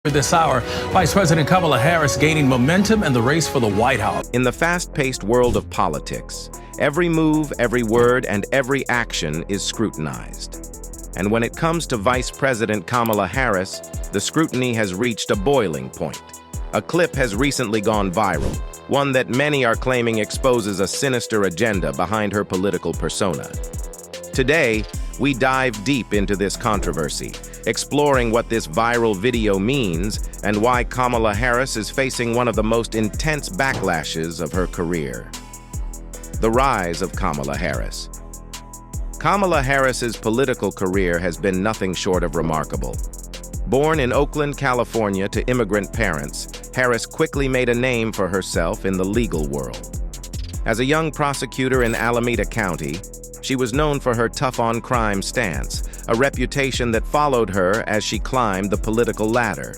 This hour, Vice President Kamala Harris gaining momentum in the race for the White House. In the fast-paced world of politics, every move, every word, and every action is scrutinized. And when it comes to Vice President Kamala Harris, the scrutiny has reached a boiling point. A clip has recently gone viral, one that many are claiming exposes a sinister agenda behind her political persona. Today, we dive deep into this controversy, exploring what this viral video means and why Kamala Harris is facing one of the most intense backlashes of her career. The rise of Kamala Harris. Kamala Harris's political career has been nothing short of remarkable. Born in Oakland, California to immigrant parents, Harris quickly made a name for herself in the legal world. As a young prosecutor in Alameda County, she was known for her tough-on-crime stance, a reputation that followed her as she climbed the political ladder.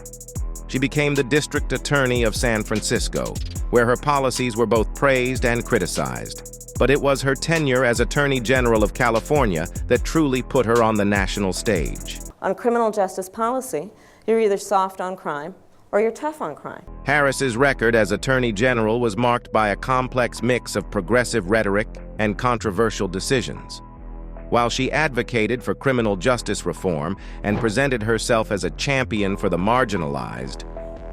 She became the district attorney of San Francisco, where her policies were both praised and criticized. But it was her tenure as Attorney General of California that truly put her on the national stage. On criminal justice policy, you're either soft on crime or you're tough on crime. Harris's record as Attorney General was marked by a complex mix of progressive rhetoric and controversial decisions. While she advocated for criminal justice reform and presented herself as a champion for the marginalized,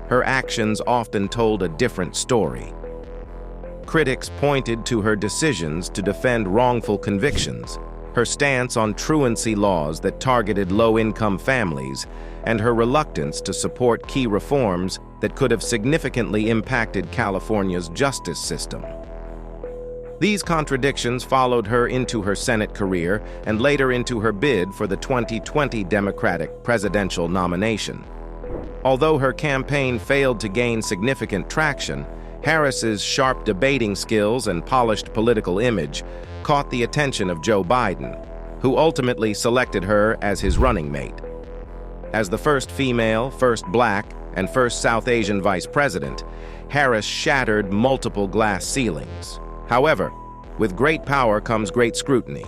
her actions often told a different story. Critics pointed to her decisions to defend wrongful convictions, her stance on truancy laws that targeted low-income families, and her reluctance to support key reforms that could have significantly impacted California's justice system. These contradictions followed her into her Senate career and later into her bid for the 2020 Democratic presidential nomination. Although her campaign failed to gain significant traction, Harris's sharp debating skills and polished political image caught the attention of Joe Biden, who ultimately selected her as his running mate. As the first female, first black, and first South Asian vice president, Harris shattered multiple glass ceilings. However, with great power comes great scrutiny,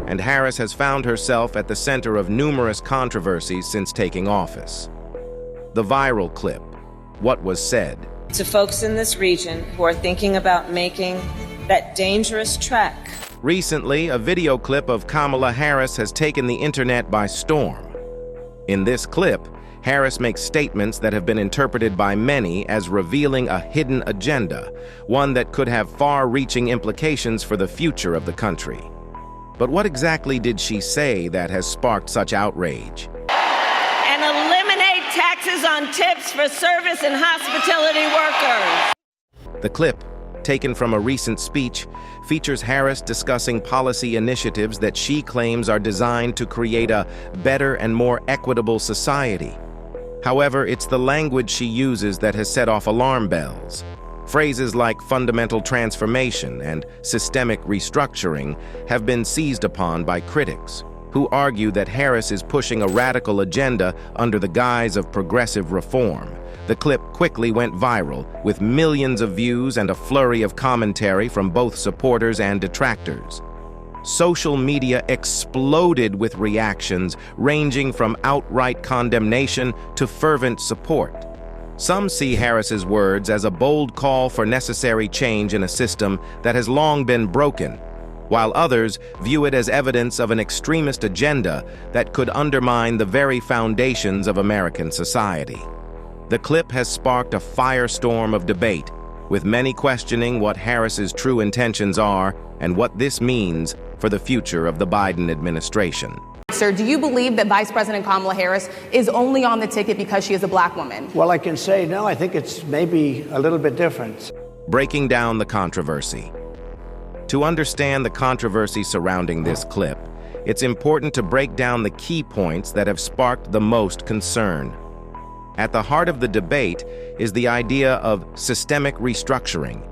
and Harris has found herself at the center of numerous controversies since taking office. The viral clip, What Was Said. To folks in this region who are thinking about making that dangerous trek. Recently, a video clip of Kamala Harris has taken the internet by storm. In this clip, Harris makes statements that have been interpreted by many as revealing a hidden agenda, one that could have far-reaching implications for the future of the country. But what exactly did she say that has sparked such outrage? And eliminate taxes on tips for service and hospitality workers. The clip, taken from a recent speech, features Harris discussing policy initiatives that she claims are designed to create a better and more equitable society. However, it's the language she uses that has set off alarm bells. Phrases like fundamental transformation and systemic restructuring have been seized upon by critics, who argue that Harris is pushing a radical agenda under the guise of progressive reform. The clip quickly went viral, with millions of views and a flurry of commentary from both supporters and detractors. Social media exploded with reactions ranging from outright condemnation to fervent support. Some see Harris's words as a bold call for necessary change in a system that has long been broken, while others view it as evidence of an extremist agenda that could undermine the very foundations of American society. The clip has sparked a firestorm of debate, with many questioning what Harris's true intentions are and what this means for the future of the Biden administration. Sir, do you believe that Vice President Kamala Harris is only on the ticket because she is a black woman? Well, I can say no, I think it's maybe a little bit different. Breaking down the controversy. To understand the controversy surrounding this clip, it's important to break down the key points that have sparked the most concern. At the heart of the debate is the idea of systemic restructuring.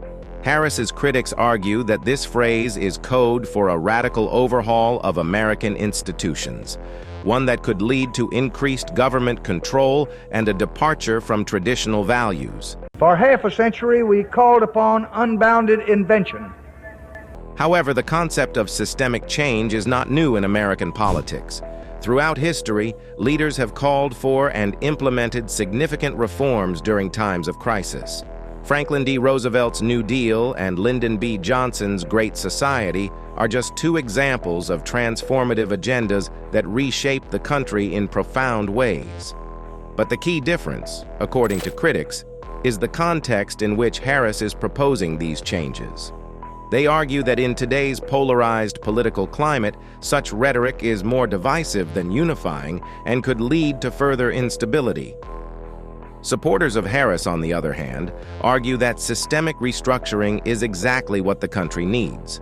Harris's critics argue that this phrase is code for a radical overhaul of American institutions, one that could lead to increased government control and a departure from traditional values. For half a century, we called upon unbounded invention. However, the concept of systemic change is not new in American politics. Throughout history, leaders have called for and implemented significant reforms during times of crisis. Franklin D. Roosevelt's New Deal and Lyndon B. Johnson's Great Society are just two examples of transformative agendas that reshaped the country in profound ways. But the key difference, according to critics, is the context in which Harris is proposing these changes. They argue that in today's polarized political climate, such rhetoric is more divisive than unifying and could lead to further instability. Supporters of Harris, on the other hand, argue that systemic restructuring is exactly what the country needs.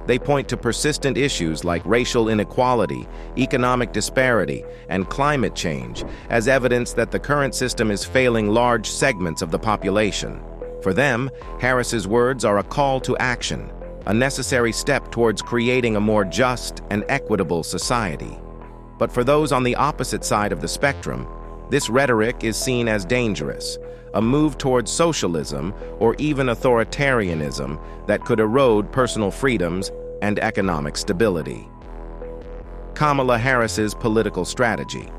They point to persistent issues like racial inequality, economic disparity, and climate change as evidence that the current system is failing large segments of the population. For them, Harris's words are a call to action, a necessary step towards creating a more just and equitable society. But for those on the opposite side of the spectrum, this rhetoric is seen as dangerous, a move towards socialism or even authoritarianism that could erode personal freedoms and economic stability. Kamala Harris's political strategy.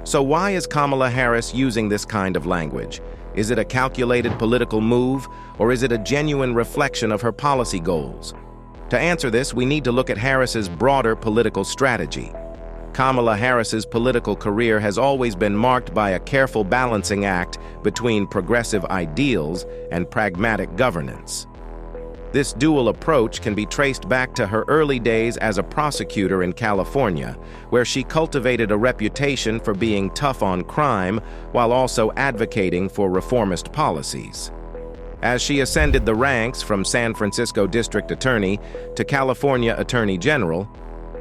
So why is Kamala Harris using this kind of language? Is it a calculated political move, or is it a genuine reflection of her policy goals? To answer this, we need to look at Harris's broader political strategy. Kamala Harris's political career has always been marked by a careful balancing act between progressive ideals and pragmatic governance. This dual approach can be traced back to her early days as a prosecutor in California, where she cultivated a reputation for being tough on crime while also advocating for reformist policies. As she ascended the ranks from San Francisco District Attorney to California Attorney General,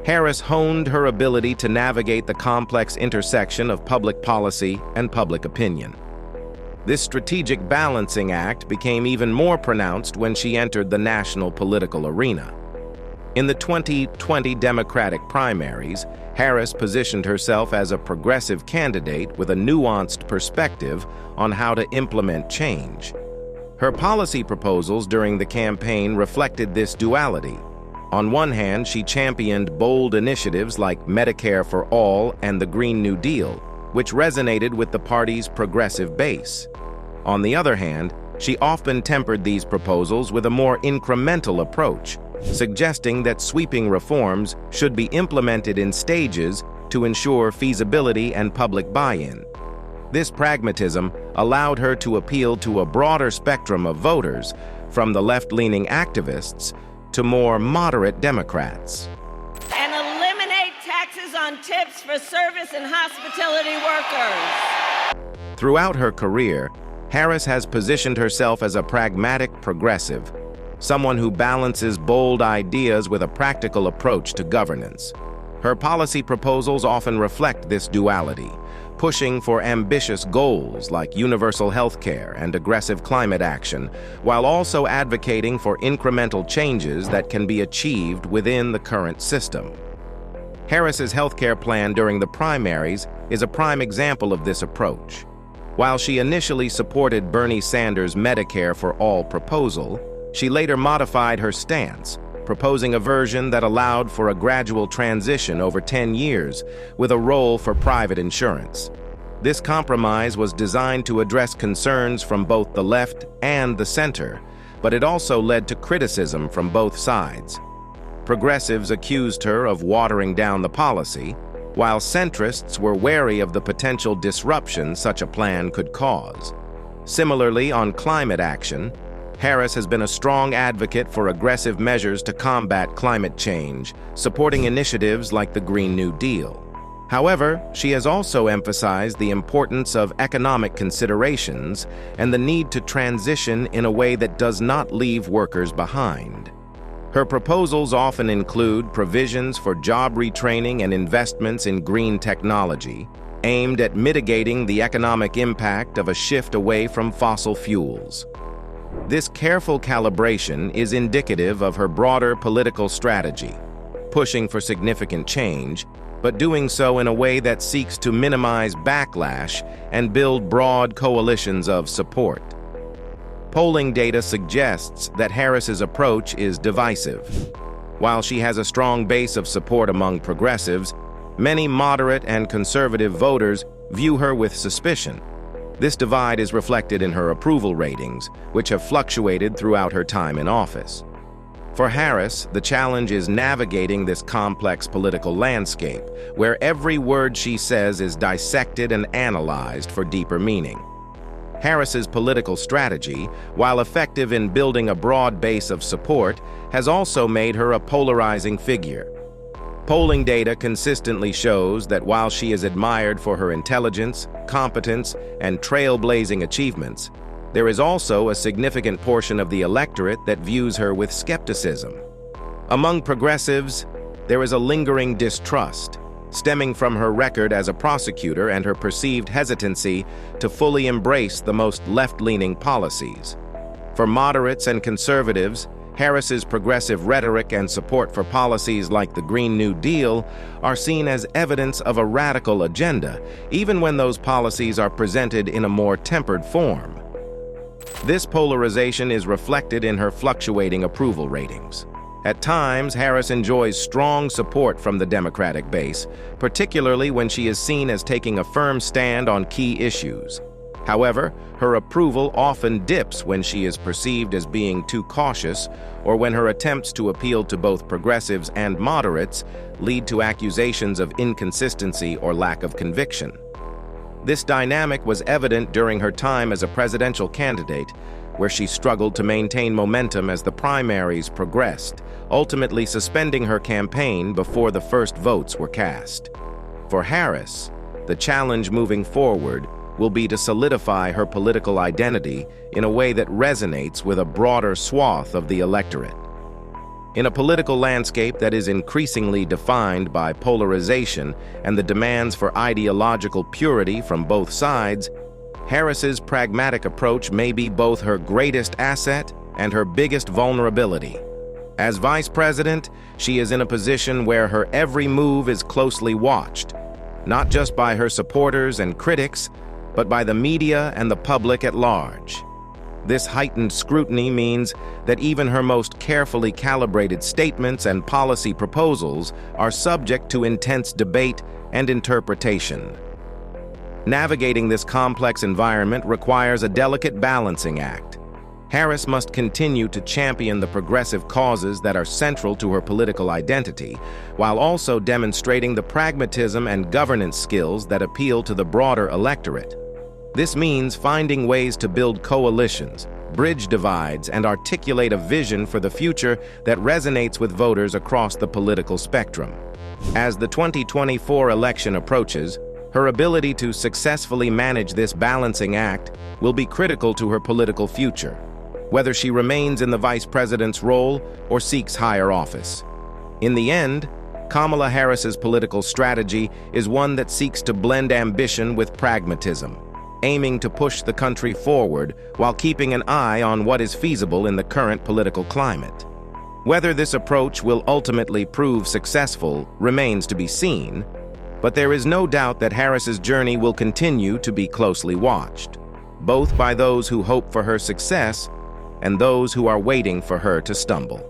Harris honed her ability to navigate the complex intersection of public policy and public opinion. This strategic balancing act became even more pronounced when she entered the national political arena. In the 2020 Democratic primaries, Harris positioned herself as a progressive candidate with a nuanced perspective on how to implement change. Her policy proposals during the campaign reflected this duality. On one hand, she championed bold initiatives like Medicare for All and the Green New Deal, which resonated with the party's progressive base. On the other hand, she often tempered these proposals with a more incremental approach, suggesting that sweeping reforms should be implemented in stages to ensure feasibility and public buy-in. This pragmatism allowed her to appeal to a broader spectrum of voters, from the left-leaning activists to more moderate Democrats. And eliminate taxes on tips for service and hospitality workers. Throughout her career, Harris has positioned herself as a pragmatic progressive, someone who balances bold ideas with a practical approach to governance. Her policy proposals often reflect this duality, pushing for ambitious goals like universal health care and aggressive climate action, while also advocating for incremental changes that can be achieved within the current system. Harris's healthcare plan during the primaries is a prime example of this approach. While she initially supported Bernie Sanders' Medicare for All proposal, she later modified her stance, proposing a version that allowed for a gradual transition over 10 years with a role for private insurance. This compromise was designed to address concerns from both the left and the center, but it also led to criticism from both sides. Progressives accused her of watering down the policy, while centrists were wary of the potential disruption such a plan could cause. Similarly, on climate action, Harris has been a strong advocate for aggressive measures to combat climate change, supporting initiatives like the Green New Deal. However, she has also emphasized the importance of economic considerations and the need to transition in a way that does not leave workers behind. Her proposals often include provisions for job retraining and investments in green technology, aimed at mitigating the economic impact of a shift away from fossil fuels. This careful calibration is indicative of her broader political strategy, pushing for significant change, but doing so in a way that seeks to minimize backlash and build broad coalitions of support. Polling data suggests that Harris's approach is divisive. While she has a strong base of support among progressives, Many moderate and conservative voters view her with suspicion. This divide is reflected in her approval ratings, which have fluctuated throughout her time in office. For Harris, the challenge is navigating this complex political landscape, where every word she says is dissected and analyzed for deeper meaning. Harris's political strategy, while effective in building a broad base of support, has also made her a polarizing figure. Polling data consistently shows that while she is admired for her intelligence, competence, and trailblazing achievements, there is also a significant portion of the electorate that views her with skepticism. Among progressives, there is a lingering distrust, stemming from her record as a prosecutor and her perceived hesitancy to fully embrace the most left-leaning policies. For moderates and conservatives, Harris's progressive rhetoric and support for policies like the Green New Deal are seen as evidence of a radical agenda, even when those policies are presented in a more tempered form. This polarization is reflected in her fluctuating approval ratings. At times, Harris enjoys strong support from the Democratic base, particularly when she is seen as taking a firm stand on key issues. However, her approval often dips when she is perceived as being too cautious or when her attempts to appeal to both progressives and moderates lead to accusations of inconsistency or lack of conviction. This dynamic was evident during her time as a presidential candidate, where she struggled to maintain momentum as the primaries progressed, ultimately suspending her campaign before the first votes were cast. For Harris, the challenge moving forward will be to solidify her political identity in a way that resonates with a broader swath of the electorate. In a political landscape that is increasingly defined by polarization and the demands for ideological purity from both sides, Harris's pragmatic approach may be both her greatest asset and her biggest vulnerability. As vice president, she is in a position where her every move is closely watched, not just by her supporters and critics, but by the media and the public at large. This heightened scrutiny means that even her most carefully calibrated statements and policy proposals are subject to intense debate and interpretation. Navigating this complex environment requires a delicate balancing act. Harris must continue to champion the progressive causes that are central to her political identity, while also demonstrating the pragmatism and governance skills that appeal to the broader electorate. This means finding ways to build coalitions, bridge divides, and articulate a vision for the future that resonates with voters across the political spectrum. As the 2024 election approaches, her ability to successfully manage this balancing act will be critical to her political future, whether she remains in the vice president's role or seeks higher office. In the end, Kamala Harris's political strategy is one that seeks to blend ambition with pragmatism, aiming to push the country forward while keeping an eye on what is feasible in the current political climate. Whether this approach will ultimately prove successful remains to be seen, but there is no doubt that Harris's journey will continue to be closely watched, both by those who hope for her success and those who are waiting for her to stumble.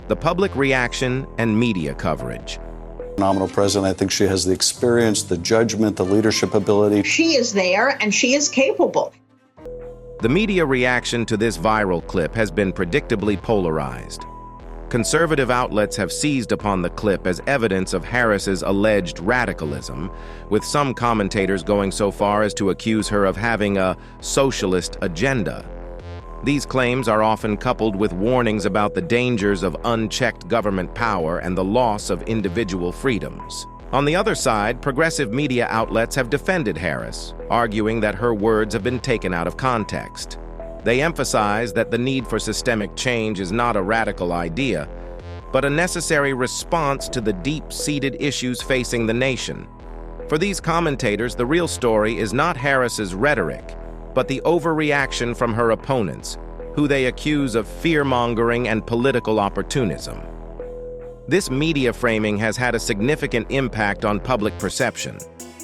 The public reaction and media coverage. Phenomenal president. I think she has the experience, the judgment, the leadership ability. She is there and she is capable. The media reaction to this viral clip has been predictably polarized. Conservative outlets have seized upon the clip as evidence of Harris's alleged radicalism, with some commentators going so far as to accuse her of having a socialist agenda. These claims are often coupled with warnings about the dangers of unchecked government power and the loss of individual freedoms. On the other side, progressive media outlets have defended Harris, arguing that her words have been taken out of context. They emphasize that the need for systemic change is not a radical idea, but a necessary response to the deep-seated issues facing the nation. For these commentators, the real story is not Harris's rhetoric, but the overreaction from her opponents, who they accuse of fear-mongering and political opportunism. This media framing has had a significant impact on public perception.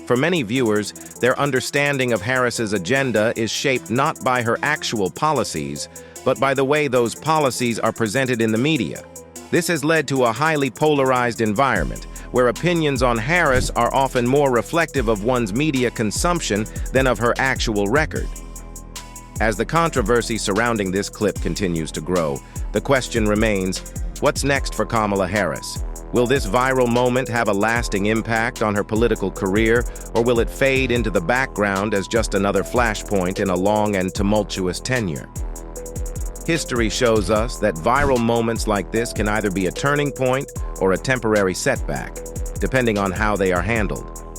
For many viewers, their understanding of Harris's agenda is shaped not by her actual policies, but by the way those policies are presented in the media. This has led to a highly polarized environment, where opinions on Harris are often more reflective of one's media consumption than of her actual record. As the controversy surrounding this clip continues to grow, the question remains, what's next for Kamala Harris? Will this viral moment have a lasting impact on her political career, or will it fade into the background as just another flashpoint in a long and tumultuous tenure? History shows us that viral moments like this can either be a turning point or a temporary setback, depending on how they are handled.